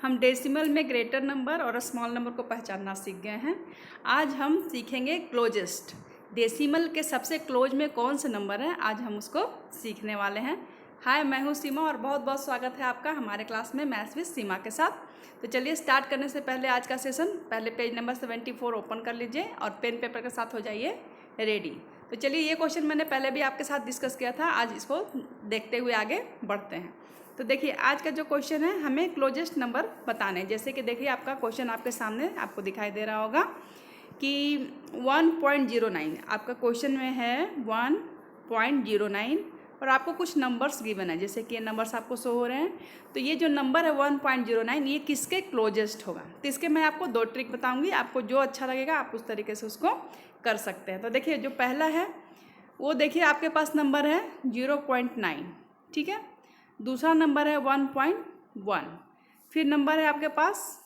हम डेसिमल में greater number और स्मॉल नंबर को पहचानना सीख गए हैं। आज हम सीखेंगे क्लोजेस्ट। डेसिमल के सबसे क्लोज में कौन सा नंबर है, आज हम उसको सीखने वाले हैं। हाय, मैं हूँ सीमा और बहुत बहुत स्वागत है आपका हमारे क्लास में मैथ्स विद सीमा के साथ। तो चलिए स्टार्ट करने से पहले आज का सेशन, पहले पेज नंबर 74 ओपन कर लीजिए और पेन पेपर के साथ हो जाइए रेडी। तो चलिए, ये क्वेश्चन मैंने पहले भी आपके साथ डिस्कस किया था, आज इसको देखते हुए आगे बढ़ते हैं। तो देखिए, आज का जो क्वेश्चन है, हमें क्लोजेस्ट नंबर बताने हैं। जैसे कि देखिए, आपका क्वेश्चन आपके सामने आपको दिखाई दे रहा होगा कि 1.09 आपका क्वेश्चन में है 1.09 और आपको कुछ नंबर्स गिवन है, जैसे कि ये नंबर्स आपको शो हो रहे हैं। तो ये जो नंबर है 1.09 ये किसके क्लोजेस्ट होगा, तो इसके मैं आपको दो ट्रिक बताऊंगी। आपको जो अच्छा लगेगा आप उस तरीके से उसको कर सकते हैं। तो देखिए, जो पहला है वो देखिए आपके पास नंबर है 0.9, ठीक है। दूसरा नंबर है 1.1, फिर नंबर है आपके पास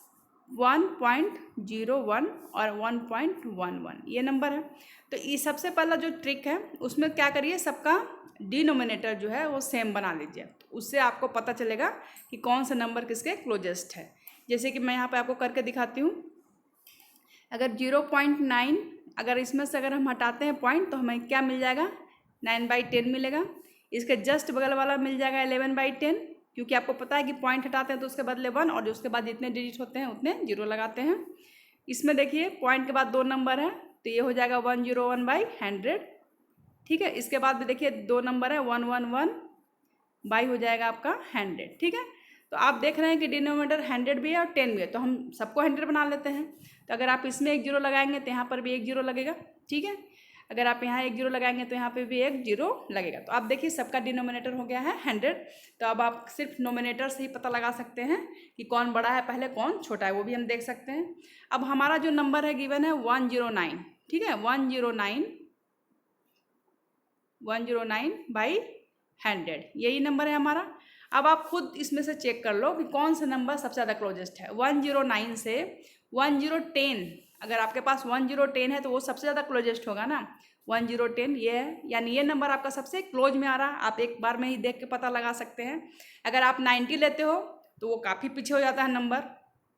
1.01 और 1.11, ये नंबर है। तो ये सबसे पहला जो ट्रिक है उसमें क्या करिए, सबका डिनोमिनेटर जो है वो सेम बना लीजिए, उससे आपको पता चलेगा कि कौन सा नंबर किसके क्लोजेस्ट है। जैसे कि मैं यहाँ पे आपको करके दिखाती हूँ। अगर 0.9 अगर इसमें से अगर हम हटाते हैं पॉइंट तो हमें क्या मिल जाएगा, 9/10 मिलेगा। इसके जस्ट बगल वाला मिल जाएगा 11/10, क्योंकि आपको पता है कि पॉइंट हटाते हैं तो उसके बदले 1 और उसके बाद जितने डिजिट होते हैं उतने 0 लगाते हैं। इसमें देखिए पॉइंट के बाद दो नंबर है तो ये हो जाएगा 101/100, ठीक है। इसके बाद भी देखिए दो नंबर है 111 हो जाएगा आपका 100, ठीक है। तो आप देख रहे हैं कि डिनोमिनेटर 100 भी है और 10 भी है, तो हम सबको 100 बना लेते हैं। तो अगर आप इसमें एक 0 लगाएंगे तो यहाँ पर भी एक 0 लगेगा, ठीक है। अगर आप यहाँ एक 0 लगाएंगे तो यहाँ पे भी एक 0 लगेगा। तो आप देखिए सबका डिनोमिनेटर हो गया है 100। तो अब आप सिर्फ नोमिनेटर से ही पता लगा सकते हैं कि कौन बड़ा है पहले, कौन छोटा है, वो भी हम देख सकते हैं। अब हमारा जो नंबर है गिवन है 109, ठीक है। 109/100 यही नंबर है हमारा। अब आप खुद इसमें से चेक कर लो कि कौन सा नंबर सबसे ज़्यादा क्लोजेस्ट है। 109 से 1010, अगर आपके पास 1010 है तो वो सबसे ज़्यादा क्लोजेस्ट होगा ना। 1010 ये है, यानी ये नंबर आपका सबसे क्लोज में आ रहा है। आप एक बार में ही देख के पता लगा सकते हैं। अगर आप 90 लेते हो तो वो काफ़ी पीछे हो जाता है नंबर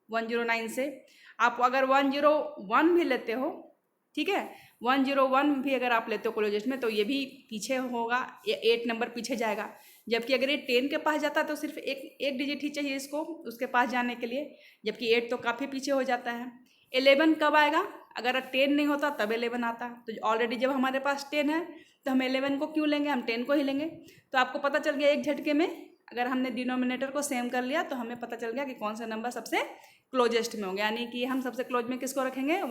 109 से। आप अगर 101 भी लेते हो, ठीक है, 101 भी अगर आप लेते हो क्लोजेस्ट में तो ये भी पीछे होगा, ये 8 नंबर पीछे जाएगा। जबकि अगर ये 10 के पास जाता है तो सिर्फ एक डिजिट ही चाहिए इसको उसके पास जाने के लिए, जबकि 8 तो काफ़ी पीछे हो जाता है। 11 कब आएगा, अगर 10 नहीं होता तब 11 आता। तो ऑलरेडी जब हमारे पास 10 है तो हम 11 को क्यों लेंगे, हम 10 को ही लेंगे। तो आपको पता चल गया एक झटके में, अगर हमने डिनोमिनेटर को सेम कर लिया तो हमें पता चल गया कि कौन सा नंबर सबसे क्लोजेस्ट में हो गया। यानी कि हम सबसे क्लोज में किसको रखेंगे,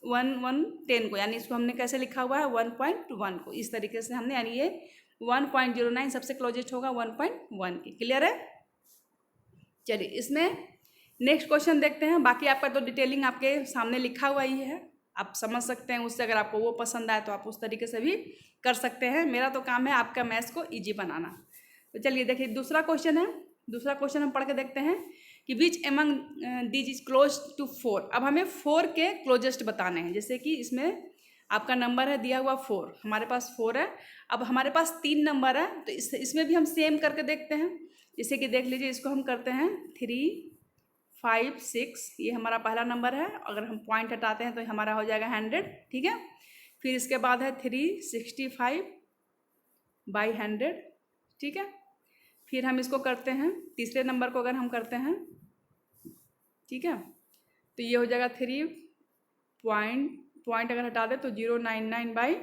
10 को, यानी इसको हमने कैसे लिखा हुआ है 1.1 को, इस तरीके से हमने, यानी ये 1.09 सबसे क्लोजेस्ट होगा 1.1 की। क्लियर है। चलिए इसमें नेक्स्ट क्वेश्चन देखते हैं। बाकी आपका तो डिटेलिंग आपके सामने लिखा हुआ ही है, आप समझ सकते हैं उससे। अगर आपको वो पसंद आए तो आप उस तरीके से भी कर सकते हैं। मेरा तो काम है आपका मैथ्स को ईजी बनाना। तो चलिए देखिए, दूसरा क्वेश्चन है। दूसरा क्वेश्चन हम पढ़ के देखते हैं कि which among these is close to 4। अब हमें 4 के क्लोजेस्ट बताने हैं। जैसे कि इसमें आपका नंबर है दिया हुआ 4, हमारे पास 4 है। अब हमारे पास 3 नंबर है तो इसमें भी हम सेम करके देखते हैं। जैसे कि देख लीजिए, इसको हम करते हैं 3, 5, 6, ये हमारा पहला नंबर है। अगर हम पॉइंट हटाते हैं तो हमारा हो जाएगा 100, ठीक है। फिर इसके बाद है 365/100, ठीक है। फिर हम इसको करते हैं तीसरे नंबर को अगर हम करते हैं, ठीक है, तो ये हो जाएगा 3 पॉइंट अगर हटा दे तो 099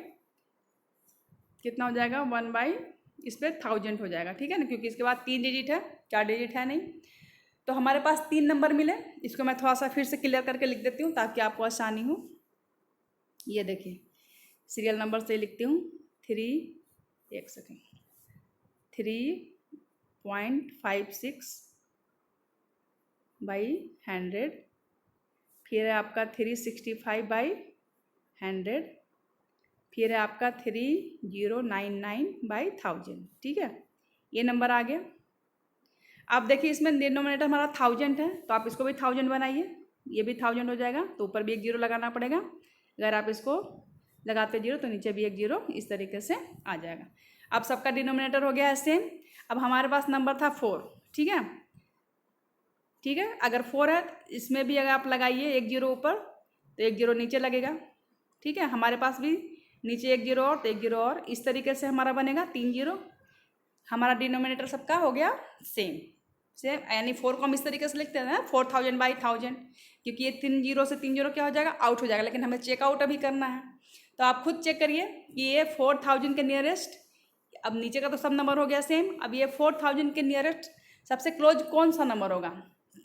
कितना हो जाएगा 1 इस पर 1000 हो जाएगा, ठीक है ना, क्योंकि इसके बाद 3 डिजिट है, 4 डिजिट है नहीं। तो हमारे पास 3 नंबर मिले। इसको मैं थोड़ा सा फिर से क्लियर करके लिख देती हूँ ताकि आपको आसानी हो। ये देखिए, सीरियल नंबर से लिखती हूँ। 3.56/100, फिर है आपका 365/100, फिर है आपका 3099/1000, ठीक है। ये नंबर आ गया। आप देखिए इसमें डिनोमिनेटर हमारा 1000 है तो आप इसको भी 1000 बनाइए, ये भी 1000 हो जाएगा। तो ऊपर भी एक 0 लगाना पड़ेगा। अगर आप इसको लगाते 0 तो नीचे भी एक 0, इस तरीके से आ जाएगा। अब सबका डिनोमिनेटर हो गया है सेम। अब हमारे पास नंबर था 4, ठीक है। ठीक है। अगर 4 है इसमें भी अगर आप लगाइए 1 जीरो ऊपर तो 1 जीरो नीचे लगेगा, ठीक है। हमारे पास भी नीचे 1 जीरो और तो 1 जीरो और, इस तरीके से हमारा बनेगा 3 जीरो। हमारा डिनोमिनेटर सबका हो गया सेम सेम, यानी 4 को हम इस तरीके से लिखते हैं 4000/1000, क्योंकि ये 3 जीरो से 3 जीरो क्या हो जाएगा, आउट हो जाएगा, लेकिन हमें चेकआउट अभी करना है। तो आप खुद चेक करिए कि ये 4000 के नियरेस्ट, अब नीचे का तो सब नंबर हो गया सेम, अब ये 4000 के नियरेस्ट सबसे क्लोज कौन सा नंबर होगा,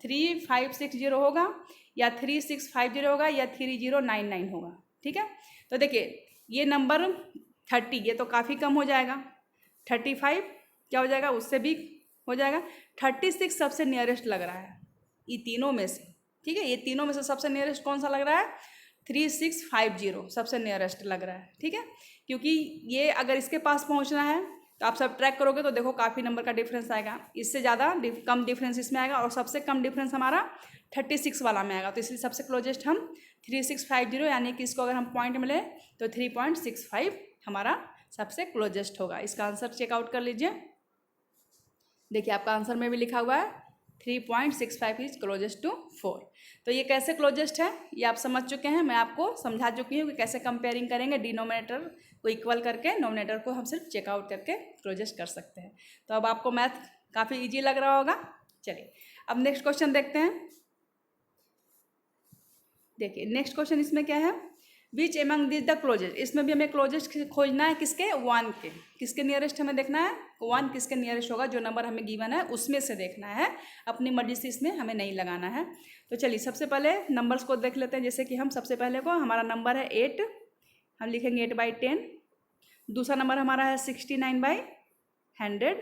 3560 होगा या 3650 होगा या 3099 होगा, ठीक है। तो देखिए ये नंबर 30, ये तो काफ़ी कम हो जाएगा, 35 क्या हो जाएगा, उससे भी हो जाएगा, 36 सबसे नियरेस्ट लग रहा है ये तीनों में से, ठीक है। ये तीनों में से सबसे नियरेस्ट कौन सा लग रहा है, 3650 सबसे नियरेस्ट लग रहा है, ठीक है। क्योंकि ये अगर इसके पास पहुंचना है तो आप सब ट्रैक करोगे तो देखो काफ़ी नंबर का डिफरेंस आएगा, इससे ज़्यादा कम डिफरेंस इसमें आएगा और सबसे कम डिफरेंस हमारा 36 वाला में आएगा। तो इसलिए सबसे क्लोजेस्ट हम 3650, यानी कि इसको अगर हम पॉइंट में लें तो 3.65 हमारा सबसे क्लोजेस्ट होगा। इसका आंसर चेकआउट कर लीजिए, देखिए आपका आंसर में भी लिखा हुआ है 3.65 इज क्लोजेस्ट टू 4। तो ये कैसे क्लोजेस्ट है ये आप समझ चुके हैं, मैं आपको समझा चुकी हूँ कि कैसे कंपेयरिंग करेंगे, डिनोमिनेटर को इक्वल करके नोमिनेटर को हम सिर्फ चेकआउट करके क्लोजेस्ट कर सकते हैं। तो अब आपको मैथ काफ़ी ईजी लग रहा होगा। चलिए अब नेक्स्ट क्वेश्चन देखते हैं। देखिए नेक्स्ट क्वेश्चन इसमें क्या है, which among this the closest, इसमें भी हमें क्लोजेस्ट खोजना है, किसके, 1 के, किसके नियरेस्ट हमें देखना है, 1 किसके नियरेस्ट होगा, जो नंबर हमें गिवन है उसमें से देखना है, अपनी मर्जी से इसमें हमें नहीं लगाना है। तो चलिए सबसे पहले नंबर्स को देख लेते हैं, जैसे कि हम सबसे पहले को हमारा नंबर है 8, हम लिखेंगे 8/10, दूसरा नंबर हमारा है 69/100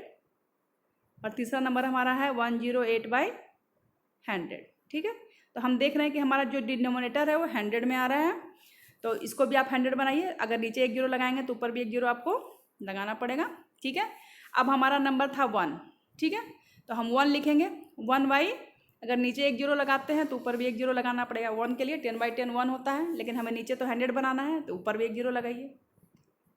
और तीसरा नंबर हमारा है 108/100, ठीक है। तो हम देख रहे हैं कि हमारा जो डिनोमिनेटर है वो 100 में आ रहा है, तो इसको भी आप 100 बनाइए, अगर नीचे 1 जीरो लगाएंगे तो ऊपर भी 1 जीरो आपको लगाना पड़ेगा, ठीक है। अब हमारा नंबर था 1, ठीक है, तो हम 1 लिखेंगे, 1/, अगर नीचे 1 जीरो लगाते हैं तो ऊपर भी 1 जीरो लगाना पड़ेगा, 1 के लिए 10/10 1 होता है, लेकिन हमें नीचे तो 100 बनाना है तो ऊपर भी 1 जीरो लगाइए,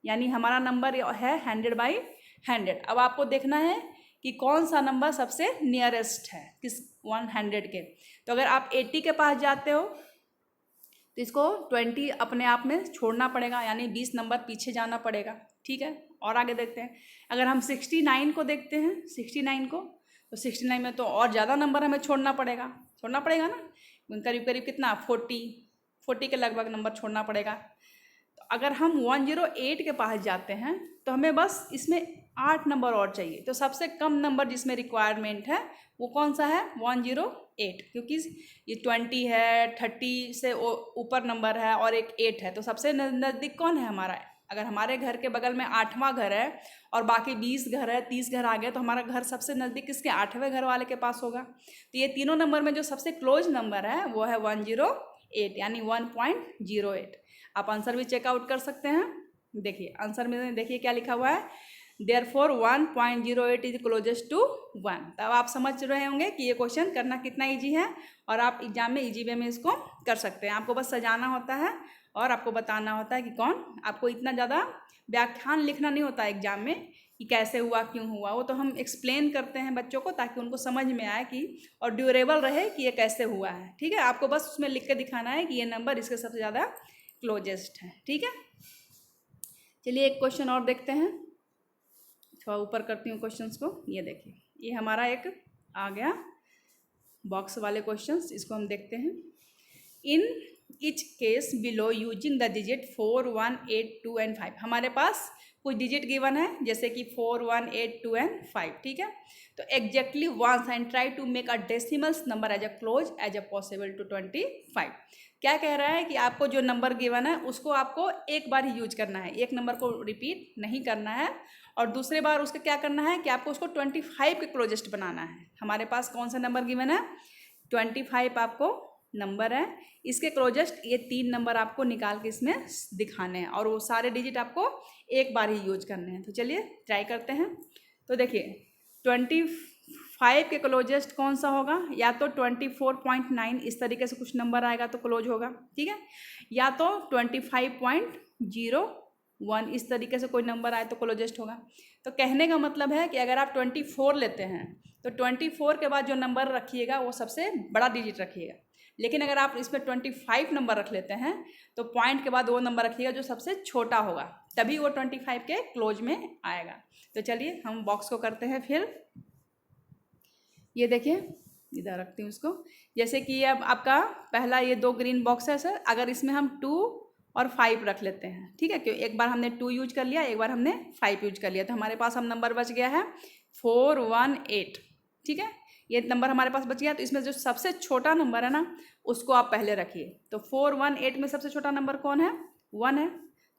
यानी हमारा नंबर है 100/100। अब आपको देखना है कि कौन सा नंबर सबसे नियरेस्ट है किस 100 के। तो अगर आप 80 के पास जाते हो तो इसको 20 अपने आप में छोड़ना पड़ेगा, यानी 20 नंबर पीछे जाना पड़ेगा, ठीक है। और आगे देखते हैं, अगर हम 69 को देखते हैं, 69 को, तो 69 में तो और ज़्यादा नंबर हमें छोड़ना पड़ेगा ना, करीब करीब कितना 40 के लगभग नंबर छोड़ना पड़ेगा। तो अगर हम 108 के पास जाते हैं तो हमें बस इसमें 8 नंबर और चाहिए, तो सबसे कम नंबर जिसमें रिक्वायरमेंट है वो कौन सा है, 108, क्योंकि ये 20 है, 30 से ऊपर नंबर है और एक 8 है, तो सबसे नज़दीक कौन है हमारा। अगर हमारे घर के बगल में 8वां घर है और बाकी 20 घर है, 30 घर आ गए, तो हमारा घर सबसे नज़दीक किसके, 8वें घर वाले के पास होगा। तो ये तीनों नंबर में जो सबसे क्लोज नंबर है वो है 108, यानी 1.08। आप आंसर भी चेकआउट कर सकते हैं। देखिए आंसर में देखिए क्या लिखा हुआ है, देयरफॉर 1.08 इज क्लोजेस्ट टू 1। तब आप समझ रहे होंगे कि ये क्वेश्चन करना कितना इजी है और आप एग्जाम में इजी वे में इसको कर सकते हैं। आपको बस सजाना होता है और आपको बताना होता है कि कौन, आपको इतना ज़्यादा व्याख्यान लिखना नहीं होता एग्जाम में कि कैसे हुआ क्यों हुआ, वो तो हम एक्सप्लेन करते हैं बच्चों को ताकि उनको समझ में आए कि और ड्यूरेबल रहे कि ये कैसे हुआ है, ठीक है। आपको बस उसमें लिख के दिखाना है कि ये नंबर इसके सबसे ज़्यादा क्लोजेस्ट है, ठीक है। चलिए एक क्वेश्चन और देखते हैं, थोड़ा ऊपर करती हूँ क्वेश्चंस को। ये देखिए ये हमारा एक आ गया बॉक्स वाले क्वेश्चंस, इसको हम देखते हैं। In each case below using the digit 4, 1, 8, 2 and 5, हमारे पास कुछ डिजिट गिवन है जैसे कि 4, 1, 8, 2 एंड 5, ठीक है। तो exactly once and try to make a decimals number as a close as a possible to 25। क्या कह रहा है कि आपको जो नंबर गिवन है उसको आपको एक बार ही यूज करना है, एक नंबर को रिपीट नहीं करना है, और दूसरे बार उसका क्या करना है कि आपको उसको 25 के क्लोजेस्ट बनाना है। हमारे पास कौन सा नंबर गिवन है, 25 आपको नंबर है, इसके क्लोजेस्ट ये 3 नंबर आपको निकाल के इसमें दिखाने हैं और वो सारे डिजिट आपको एक बार ही यूज करने हैं। तो चलिए ट्राई करते हैं। तो देखिए 25 के क्लोजेस्ट कौन सा होगा, या तो 24.9 इस तरीके से कुछ नंबर आएगा तो क्लोज होगा, ठीक है, या तो 25.01 इस तरीके से कोई नंबर आए तो क्लोजेस्ट होगा। तो कहने का मतलब है कि अगर आप 24 लेते हैं तो 24 के बाद जो नंबर रखिएगा वो सबसे बड़ा डिजिट रखिएगा, लेकिन अगर आप इसमें 25 नंबर रख लेते हैं तो पॉइंट के बाद वो नंबर रखिएगा जो सबसे छोटा होगा, तभी वो 25 के क्लोज में आएगा। तो चलिए हम बॉक्स को करते हैं फिर। ये देखिए इधर रखती हूँ इसको। जैसे कि अब आपका पहला ये 2 ग्रीन बॉक्स है सर, अगर इसमें हम 2 और 5 रख लेते हैं, ठीक है, क्यों एक बार हमने 2 यूज कर लिया, एक बार हमने 5 यूज कर लिया, तो हमारे पास हम नंबर बच गया है 418, ठीक है, ये नंबर हमारे पास बच गया। तो इसमें जो सबसे छोटा नंबर है ना उसको आप पहले रखिए। तो 418 में सबसे छोटा नंबर कौन है? 1 है,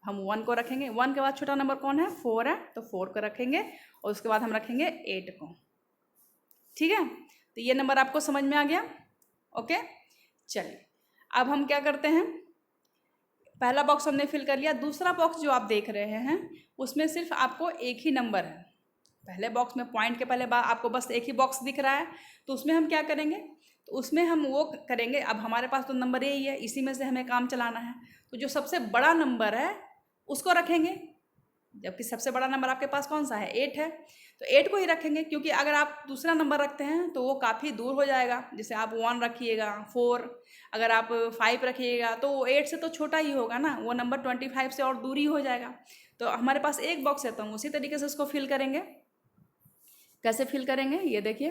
हम 1 को रखेंगे। 1 के बाद छोटा नंबर कौन है? 4 है, तो 4 को रखेंगे और उसके बाद हम रखेंगे 8 को, ठीक है। तो ये नंबर आपको समझ में आ गया? ओके, चलिए अब हम क्या करते हैं, पहला बॉक्स हमने फिल कर लिया। दूसरा बॉक्स जो आप देख रहे हैं उसमें सिर्फ आपको एक ही नंबर है। पहले बॉक्स में पॉइंट के पहले आपको बस एक ही बॉक्स दिख रहा है, तो उसमें हम क्या करेंगे, तो उसमें हम वो करेंगे, अब हमारे पास तो नंबर यही है, इसी में से हमें काम चलाना है, तो जो सबसे बड़ा नंबर है उसको रखेंगे, जबकि सबसे बड़ा नंबर आपके पास कौन सा है? 8 है, तो 8 को ही रखेंगे, क्योंकि अगर आप दूसरा नंबर रखते हैं तो वो काफ़ी दूर हो जाएगा। जैसे आप 1 रखिएगा, 4, अगर आप 5 रखिएगा तो वो 8 से तो छोटा ही होगा ना, वो नंबर 25 से और दूर ही हो जाएगा। तो हमारे पास एक बॉक्स है तो हम उसी तरीके से उसको फिल करेंगे। कैसे फिल करेंगे ये देखिए,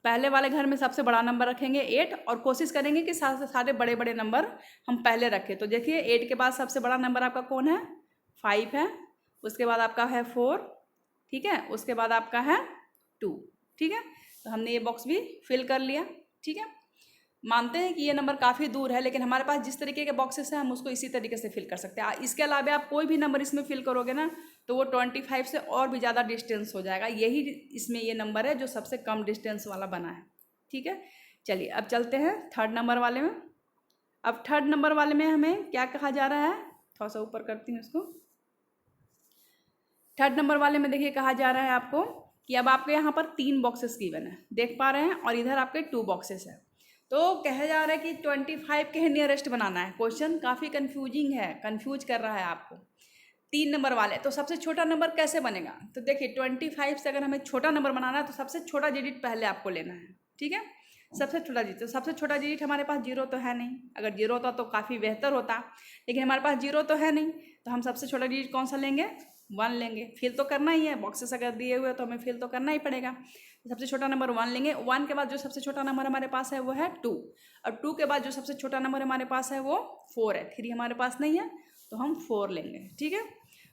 पहले वाले घर में सबसे बड़ा नंबर रखेंगे 8 और कोशिश करेंगे कि सारे बड़े बड़े नंबर हम पहले रखें। तो देखिए 8 के बाद सबसे बड़ा नंबर आपका कौन है? 5 है, उसके बाद आपका है 4, ठीक है, उसके बाद आपका है 2, ठीक है। तो हमने ये बॉक्स भी फिल कर लिया, ठीक है। मानते हैं कि ये नंबर काफ़ी दूर है, लेकिन हमारे पास जिस तरीके के बॉक्सेस हैं हम उसको इसी तरीके से फिल कर सकते हैं। इसके अलावा आप कोई भी नंबर इसमें फिल करोगे ना तो वो 25 से और भी ज़्यादा डिस्टेंस हो जाएगा। यही इसमें ये नंबर है जो सबसे कम डिस्टेंस वाला बना है, ठीक है। चलिए अब चलते हैं थर्ड नंबर वाले में। अब थर्ड नंबर वाले में हमें क्या कहा जा रहा है, थोड़ा सा ऊपर करती हूँ इसको। थर्ड नंबर वाले में देखिए कहा जा रहा है आपको कि अब आपके यहाँ पर 3 बॉक्सेस गिवन है, देख पा रहे हैं, और इधर आपके 2 बॉक्सेस है। तो कहा जा रहा है कि 25 के नियरेस्ट बनाना है। क्वेश्चन काफ़ी कंफ्यूजिंग है, कंफ्यूज कर रहा है आपको। 3 नंबर वाले, तो सबसे छोटा नंबर कैसे बनेगा? तो देखिए 25 से अगर हमें छोटा नंबर बनाना है तो सबसे छोटा डिजिट पहले आपको लेना है, ठीक है, सबसे छोटा डिजिट। तो सबसे छोटा डिजिट हमारे पास 0 तो है नहीं, अगर 0 होता तो काफ़ी बेहतर होता, लेकिन हमारे पास 0 तो है नहीं, तो हम सबसे छोटा डिजिट कौन सा लेंगे? 1 लेंगे। फिल तो करना ही है, बॉक्सेस अगर दिए हुए तो हमें फिल तो करना ही पड़ेगा। सबसे छोटा नंबर 1 लेंगे। 1 के बाद जो सबसे छोटा नंबर हमारे पास है वो है 2, और 2 के बाद जो सबसे छोटा नंबर हमारे पास है वो 4 है। 3 हमारे पास नहीं है तो हम 4 लेंगे, ठीक है।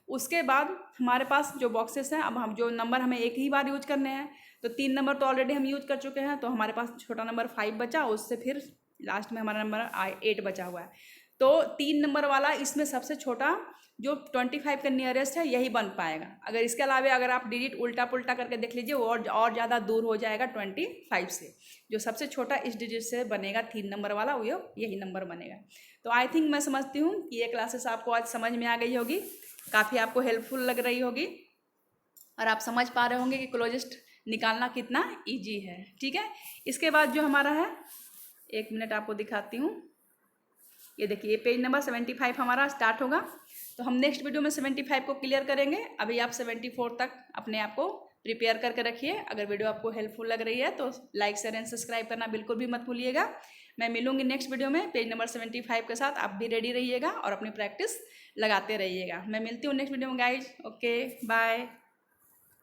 उसके बाद हमारे पास जो बॉक्सेस हैं, अब हम जो नंबर हमें एक ही बार यूज करने हैं, तो 3 नंबर तो ऑलरेडी हम यूज कर चुके हैं, तो हमारे पास छोटा नंबर 5 बचा, उससे फिर लास्ट में हमारा नंबर 8 बचा हुआ है। तो 3 नंबर वाला इसमें सबसे छोटा जो 25 के नियरेस्ट है यही बन पाएगा। अगर इसके अलावा अगर आप डिजिट उल्टा पुल्टा करके देख लीजिए वो और ज़्यादा दूर हो जाएगा 25 से। जो सबसे छोटा इस डिजिट से बनेगा 3 नंबर वाला, वो यही नंबर बनेगा। तो आई थिंक मैं समझती हूँ कि ये क्लासेस आपको आज समझ में आ गई होगी, काफ़ी आपको हेल्पफुल लग रही होगी, और आप समझ पा रहे होंगे कि क्लोजेस्ट निकालना कितना ईजी है, ठीक है। इसके बाद जो हमारा है, 1 मिनट आपको दिखाती हूँ, ये देखिए ये पेज नंबर 75 हमारा स्टार्ट होगा। तो हम नेक्स्ट वीडियो में 75 को क्लियर करेंगे। अभी आप 74 तक अपने आप को प्रिपेयर करके रखिए। अगर वीडियो आपको हेल्पफुल लग रही है तो लाइक शेयर एंड सब्सक्राइब करना बिल्कुल भी मत भूलिएगा। मैं मिलूंगी नेक्स्ट वीडियो में पेज नंबर 75 के साथ। आप भी रेडी रहिएगा और अपनी प्रैक्टिस लगाते रहिएगा। मैं मिलती हूँ नेक्स्ट वीडियो में गाइज। Okay bye.